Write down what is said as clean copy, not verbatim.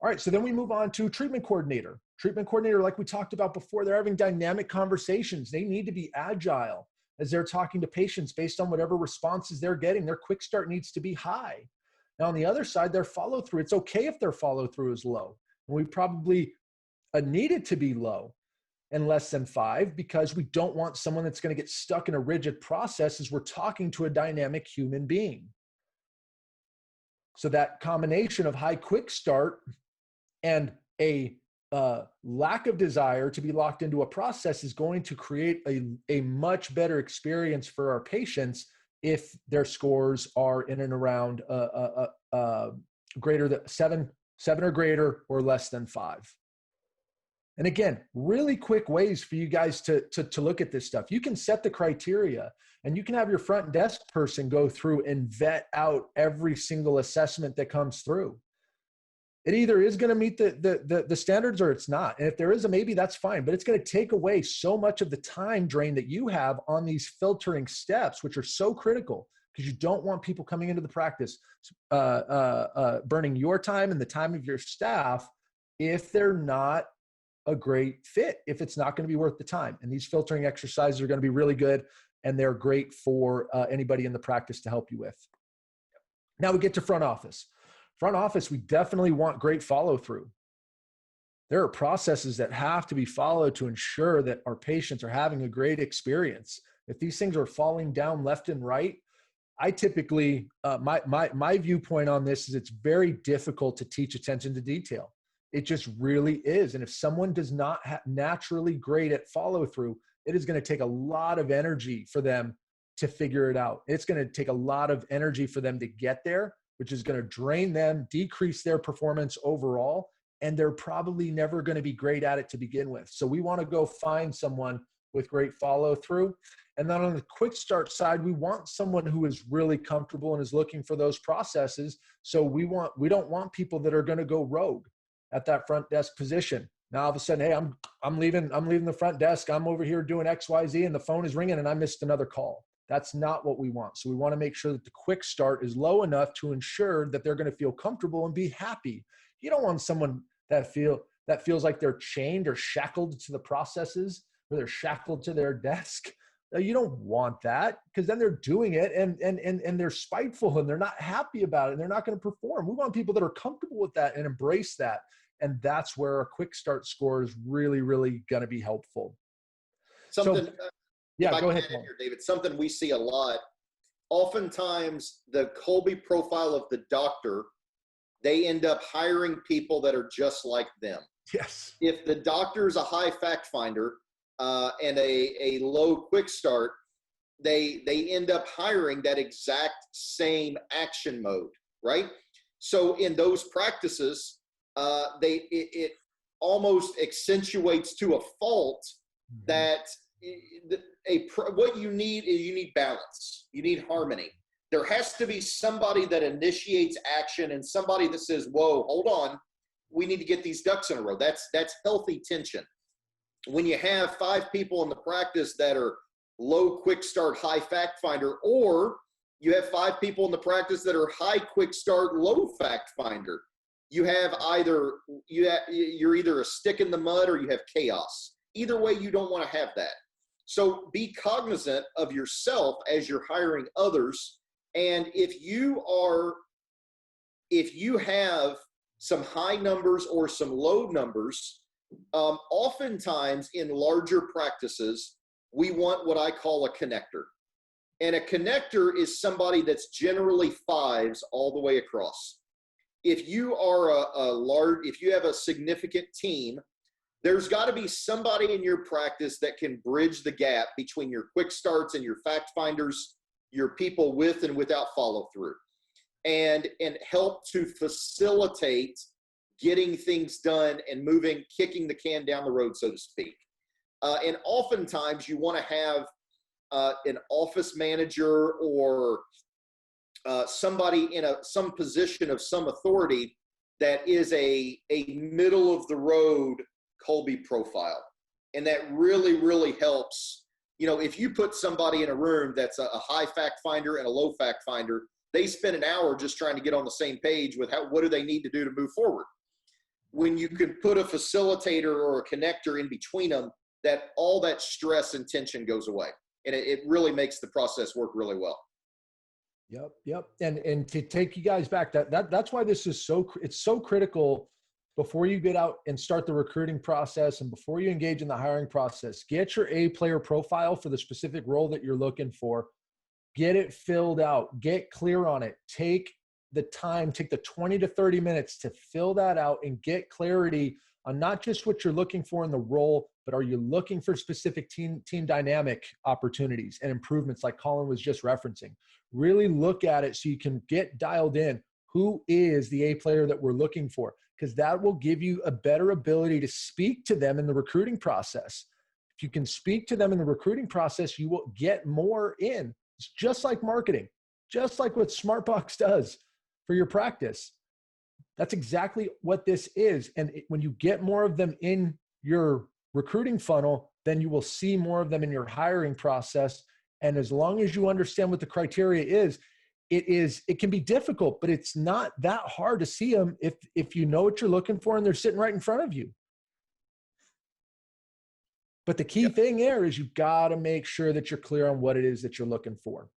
All right, so then we move on to treatment coordinator. Treatment coordinator, like we talked about before, they're having dynamic conversations. They need to be agile as they're talking to patients based on whatever responses they're getting. Their quick start needs to be high. Now, on the other side, their follow through, it's okay if their follow through is low. And we probably need it to be low and less than 5, because we don't want someone that's going to get stuck in a rigid process as we're talking to a dynamic human being. So that combination of high quick start and a lack of desire to be locked into a process is going to create a much better experience for our patients if their scores are in and around greater than 7 or greater, or less than 5. And again, really quick ways for you guys to look at this stuff. You can set the criteria, and you can have your front desk person go through and vet out every single assessment that comes through. It either is going to meet the standards or it's not. And if there is a maybe, that's fine. But it's going to take away so much of the time drain that you have on these filtering steps, which are so critical, because you don't want people coming into the practice burning your time and the time of your staff if they're not a great fit, if it's not going to be worth the time. And these filtering exercises are going to be really good, and they're great for anybody in the practice to help you with. Now we get to front office. Front office, we definitely want great follow through. There are processes that have to be followed to ensure that our patients are having a great experience. If these things are falling down left and right, I typically, my viewpoint on this is it's very difficult to teach attention to detail. It just really is. And if someone does not naturally great at follow through, it is going to take a lot of energy for them to figure it out. It's going to take a lot of energy for them to get there, which is going to drain them, decrease their performance overall, and they're probably never going to be great at it to begin with. So we want to go find someone with great follow through. And then on the quick start side, we want someone who is really comfortable and is looking for those processes. So we don't want people that are going to go rogue at that front desk position. Now all of a sudden, hey, I'm leaving the front desk. I'm over here doing XYZ, and the phone is ringing and I missed another call. That's not what we want. So we want to make sure that the quick start is low enough to ensure that they're going to feel comfortable and be happy. You don't want someone that feels like they're chained or shackled to the processes, or they're shackled to their desk. You don't want that, because then they're doing it and they're spiteful and they're not happy about it and they're not going to perform. We want people that are comfortable with that and embrace that. And that's where a quick start score is really, really going to be helpful. Something, yeah, go ahead, here, David. Something we see a lot. Oftentimes, the Kolbe profile of the doctor, they end up hiring people that are just like them. Yes. If the doctor is a high fact finder and a low quick start, they end up hiring that exact same action mode, right? So in those practices, it almost accentuates to a fault that what you need balance. You need harmony. There has to be somebody that initiates action and somebody that says, whoa, hold on, we need to get these ducks in a row. That's healthy tension. When you have 5 people in the practice that are low quick start, high fact finder, or you have 5 people in the practice that are high quick start, low fact finder, you have you're either a stick in the mud or you have chaos. Either way, you don't want to have that. So be cognizant of yourself as you're hiring others. And if you have some high numbers or some low numbers, oftentimes in larger practices, we want what I call a connector. And a connector is somebody that's generally 5s all the way across. If you are if you have a significant team, there's got to be somebody in your practice that can bridge the gap between your quick starts and your fact finders, your people with and without follow through, and help to facilitate getting things done and kicking the can down the road, so to speak. And oftentimes you want to have an office manager or somebody in some position of some authority that is a middle of the road Kolbe profile. And that really, really helps. You know, if you put somebody in a room that's a high fact finder and a low fact finder, they spend an hour just trying to get on the same page with what do they need to do to move forward. when you can put a facilitator or a connector in between them, that all that stress and tension goes away. And it really makes the process work really well. Yep. And to take you guys back, that's why this is it's so critical before you get out and start the recruiting process and before you engage in the hiring process. Get your A player profile for the specific role that you're looking for. Get it filled out. Get clear on it. Take the time, take the 20 to 30 minutes to fill that out and get clarity on not just what you're looking for in the role, but are you looking for specific team dynamic opportunities and improvements like Colin was just referencing. Really look at it so you can get dialed in. Who is the A player that we're looking for? Because that will give you a better ability to speak to them in the recruiting process. If you can speak to them in the recruiting process, you will get more in. It's just like marketing, just like what Smartbox does for your practice. That's exactly what this is. And when you get more of them in your recruiting funnel, then you will see more of them in your hiring process. And as long as you understand what the criteria is, it can be difficult, but it's not that hard to see them if you know what you're looking for and they're sitting right in front of you. But the key thing there is you've got to make sure that you're clear on what it is that you're looking for.